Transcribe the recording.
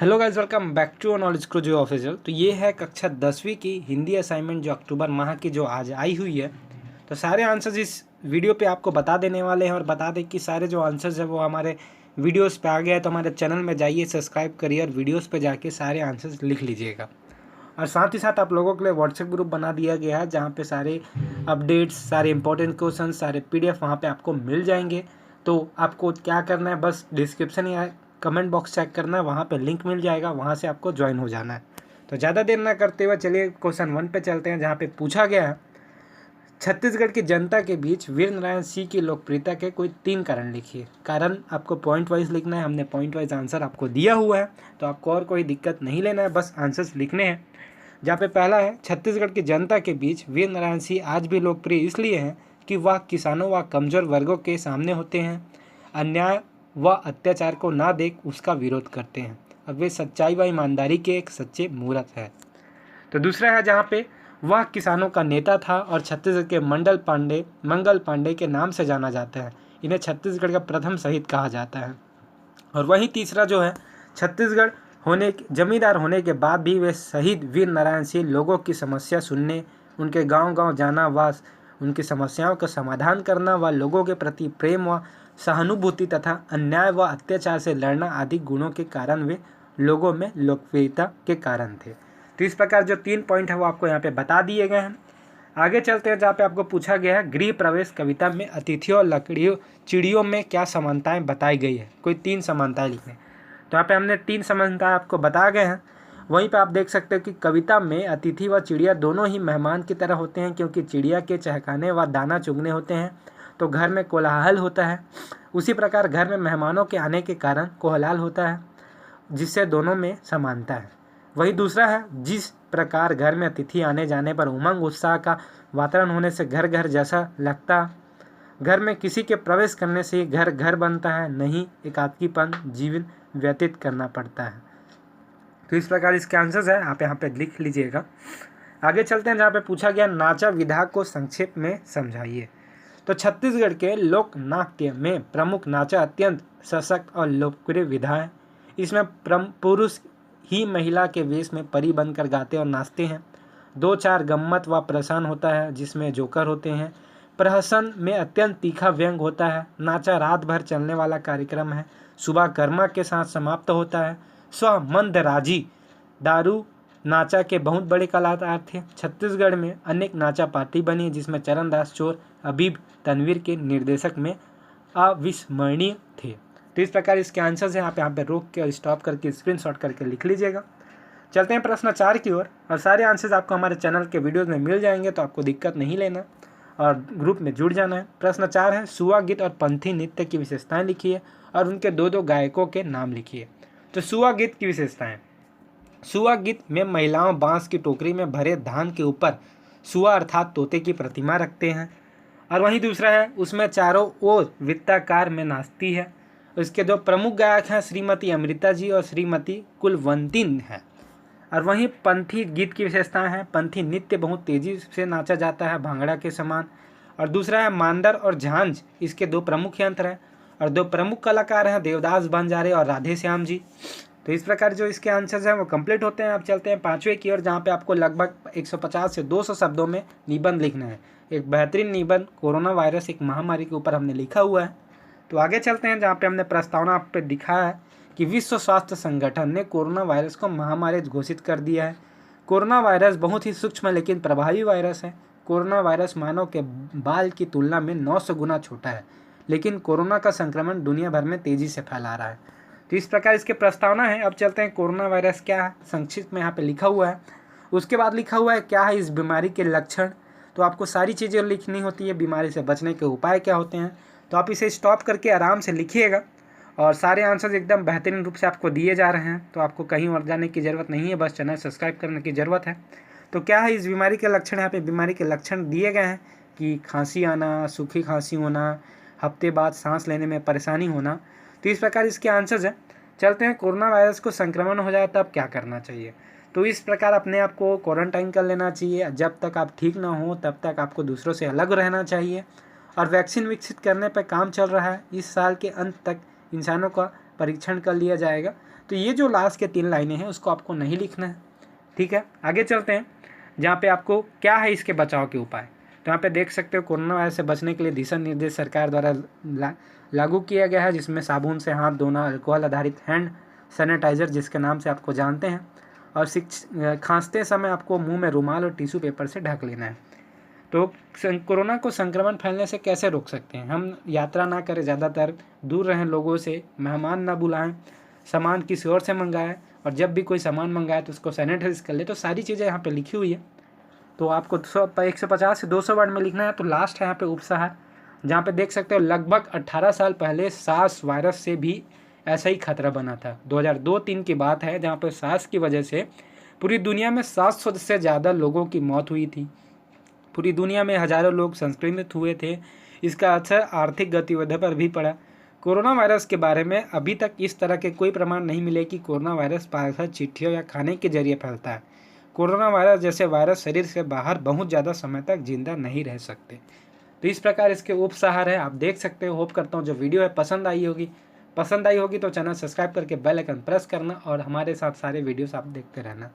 Hello guys, welcome back to knowledge crew जो official. तो ये है कक्षा 10वीं की हिंदी असाइनमेंट जो अक्टूबर माह की जो आज आई हुई है। तो सारे आंसर्स इस वीडियो पे आपको बता देने वाले हैं और बता दें कि सारे जो आंसर्स है वो हमारे वीडियोस पे आ गए हैं। तो हमारे चैनल में जाइए, सब्सक्राइब करिए और वीडियोस पे जाके सारे आंसर्स लिख लीजिएगा। और साथ ही साथ आप लोगों के लिए व्हाट्सएप ग्रुप बना दिया गया है जहाँ पे सारे अपडेट्स, सारे इंपॉर्टेंट क्वेश्चन, सारे पीडीएफ वहाँ पे आपको मिल जाएंगे। तो आपको क्या करना है, बस डिस्क्रिप्शन या कमेंट बॉक्स चेक करना है, वहाँ पे लिंक मिल जाएगा, वहाँ से आपको ज्वाइन हो जाना है। तो ज़्यादा देर ना करते हुए चलिए क्वेश्चन 1 पे चलते हैं, जहाँ पे पूछा गया है छत्तीसगढ़ की जनता के बीच वीर नारायण सिंह की लोकप्रियता के कोई 3 कारण लिखिए। कारण आपको पॉइंट वाइज लिखना है, हमने पॉइंट वाइज आंसर आपको दिया हुआ है, तो आपको और कोई दिक्कत नहीं लेना है, बस आंसर्स लिखने हैं। जहाँ पे पहला है, छत्तीसगढ़ की जनता के बीच वीर नारायण सिंह आज भी लोकप्रिय इसलिए हैं कि वह किसानों व कमजोर वर्गों के सामने होते हैं, अन्याय व अत्याचार को ना देख उसका विरोध करते हैं और वे सच्चाई व ईमानदारी के एक सच्चे मूर्त है। तो दूसरा है, जहाँ पे वह किसानों का नेता था और छत्तीसगढ़ के मंगल पांडे के नाम से जाना जाता है। इन्हें छत्तीसगढ़ का प्रथम शहीद कहा जाता है। और वही तीसरा जो है, छत्तीसगढ़ जमींदार होने के बाद भी वे शहीद वीर नारायण सिंह लोगों की समस्या सुनने, उनके गांव-गांव जाना व उनकी समस्याओं का समाधान करना व लोगों के प्रति प्रेम व सहानुभूति तथा अन्याय व अत्याचार से लड़ना आदि गुणों के कारण वे लोगों में लोकप्रियता के कारण थे। तो इस प्रकार जो 3 पॉइंट है वो आपको यहाँ पे बता दिए गए हैं। आगे चलते हैं, जहाँ पे आपको पूछा गया है गृह प्रवेश कविता में अतिथियों और लकड़ियों चिड़ियों में क्या समानताएं बताई गई है। कोई 3 समानताएं लिखने। तो यहाँ पे हमने 3 समानताएं आपको बता गए हैं। वहीं पे आप देख सकते हो कि कविता में अतिथि व चिड़िया दोनों ही मेहमान की तरह होते हैं, क्योंकि चिड़िया के चहकाने व दाना चुगने होते हैं तो घर में कोलाहल होता है। उसी प्रकार घर में मेहमानों के आने के कारण कोलाहल होता है, जिससे दोनों में समानता है। वही दूसरा है, जिस प्रकार घर में अतिथि आने जाने पर उमंग उत्साह का वातावरण होने से घर घर जैसा लगता, घर में किसी के प्रवेश करने से ही घर घर बनता है, नहीं एकाकीपन जीवन व्यतीत करना पड़ता है। तो इस प्रकार इसके आंसर्स है, आप यहाँ पे लिख लीजिएगा। आगे चलते हैं, जहाँ पे पूछा गया नाचा विधा को संक्षेप में समझाइए। तो छत्तीसगढ़ के लोक नाट्य में प्रमुख नाचा अत्यंत सशक्त और लोकप्रिय विधा है। इसमें पुरुष ही महिला के वेश में परी बनकर गाते और नाचते हैं। 2-4 गम्मत व प्रहसन होता है, जिसमें जोकर होते हैं। प्रहसन में अत्यंत तीखा व्यंग होता है। नाचा रात भर चलने वाला कार्यक्रम है। सुबह कर्मा के साथ समाप्त होता है। मंदराजी दारू नाचा के बहुत बड़े कलाकार थे। छत्तीसगढ़ में अनेक नाचा पार्टी बनी, जिसमें चरणदास चोर अबीब तनवीर के निर्देशक में अविस्मरणीय थे। तो इस प्रकार इसके आंसर्स हैं, आप यहाँ पे रोक के और स्टॉप करके स्क्रीनशॉट करके लिख लीजिएगा। चलते हैं प्रश्न 4 की ओर, और सारे आंसर्स आपको हमारे चैनल के वीडियोस में मिल जाएंगे, तो आपको दिक्कत नहीं लेना और ग्रुप में जुड़ जाना है। प्रश्न 4 है, सुआ गीत और पंथी नृत्य की विशेषताएं लिखिए और उनके 2-2 गायकों के नाम लिखिए। तो सुआ गीत की विशेषताएं, सुआ गीत में महिलाओं बांस की टोकरी में भरे धान के ऊपर सुआ अर्थात तोते की प्रतिमा रखते हैं। और वहीं दूसरा है, उसमें चारों ओर वृत्ताकार में नाचती है। इसके 2 प्रमुख गायक हैं, श्रीमती अमृता जी और श्रीमती कुलवंती हैं। और वहीं पंथी गीत की विशेषताएं हैं, पंथी नृत्य बहुत तेजी से नाचा जाता है, भांगड़ा के समान। और दूसरा है मांदर और झांझ, इसके 2 प्रमुख यंत्र हैं और 2 प्रमुख कलाकार हैं, देवदास बंजारे और राधे श्याम जी। तो इस प्रकार जो इसके आंसर्स हैं वो कंप्लीट होते हैं। आप चलते हैं 5वें की ओर, जहाँ पे आपको लगभग 150 से 200 शब्दों में निबंध लिखना है। एक बेहतरीन निबंध कोरोना वायरस एक महामारी के ऊपर हमने लिखा हुआ है। तो आगे चलते हैं, जहाँ पे हमने प्रस्तावना आप पे दिखाया है कि विश्व स्वास्थ्य संगठन ने कोरोना वायरस को महामारी घोषित कर दिया है। कोरोना वायरस बहुत ही सूक्ष्म लेकिन प्रभावी वायरस है। कोरोना वायरस मानव के बाल की तुलना में 900 गुना छोटा है, लेकिन कोरोना का संक्रमण दुनिया भर में तेजी से फैला रहा है। तो इस प्रकार इसके प्रस्तावना है। अब चलते हैं, कोरोना वायरस क्या है संक्षिप्त में यहाँ पे लिखा हुआ है। उसके बाद लिखा हुआ है क्या है इस बीमारी के लक्षण। तो आपको सारी चीज़ें लिखनी होती है, बीमारी से बचने के उपाय क्या होते हैं। तो आप इसे स्टॉप करके आराम से लिखिएगा और सारे आंसर्स एकदम बेहतरीन रूप से आपको दिए जा रहे हैं। तो आपको कहीं और जाने की ज़रूरत नहीं है, बस चैनल सब्सक्राइब करने की ज़रूरत है। तो क्या है इस बीमारी के लक्षण, यहाँ पे बीमारी के लक्षण दिए गए हैं कि खांसी आना, सूखी खांसी होना, हफ्ते बाद सांस लेने में परेशानी होना। तो इस प्रकार इसके आंसर्स हैं। चलते हैं, कोरोना वायरस को संक्रमण हो जाए तब क्या करना चाहिए। तो इस प्रकार अपने आप को क्वारंटाइन कर लेना चाहिए। जब तक आप ठीक ना हो तब तक आपको दूसरों से अलग रहना चाहिए। और वैक्सीन विकसित करने पर काम चल रहा है। इस साल के अंत तक इंसानों का परीक्षण कर लिया जाएगा। तो ये जो लास्ट के 3 लाइनें हैं उसको आपको नहीं लिखना है, ठीक है। आगे चलते हैं, जहाँ पे आपको क्या है इसके बचाव के उपाय। तो यहाँ पे देख सकते हो कोरोना वायरस से बचने के लिए दिशा निर्देश सरकार द्वारा लागू किया गया है, जिसमें साबुन से हाथ धोना, अल्कोहल आधारित हैंड सैनिटाइजर जिसके नाम से आपको जानते हैं, और खांसते समय आपको मुंह में रुमाल और टिश्यू पेपर से ढक लेना है। तो कोरोना को संक्रमण फैलने से कैसे रोक सकते हैं? हम यात्रा ना करें, ज़्यादातर दूर रहें लोगों से, मेहमान ना बुलाएं, सामान किसी और से मंगाएं, और जब भी कोई सामान मंगाए तो उसको सैनिटाइज कर ले। तो सारी चीज़ें यहाँ पे लिखी हुई है, तो आपको 150 से 200 वर्ड में लिखना है। तो लास्ट है यहाँ पे उपसहार, जहाँ पे देख सकते हो लगभग 18 साल पहले सार्स वायरस से भी ऐसा ही खतरा बना था। 2002-3 की बात है, जहाँ पे सार्स की वजह से पूरी दुनिया में 700 से ज़्यादा लोगों की मौत हुई थी। पूरी दुनिया में हज़ारों लोग संक्रमित हुए थे। इसका असर आर्थिक गतिविधियों पर भी पड़ा। कोरोना वायरस के बारे में अभी तक इस तरह के कोई प्रमाण नहीं मिले कि कोरोना वायरस पार्सल, चिट्ठियों या खाने के जरिए फैलता है। कोरोना वायरस जैसे वायरस शरीर से बाहर बहुत ज़्यादा समय तक जिंदा नहीं रह सकते। तो इस प्रकार इसके उपसहार है, आप देख सकते हो। होप करता हूँ जो वीडियो है पसंद आई होगी तो चैनल सब्सक्राइब करके बेल आइकन प्रेस करना और हमारे साथ सारे वीडियोस आप देखते रहना।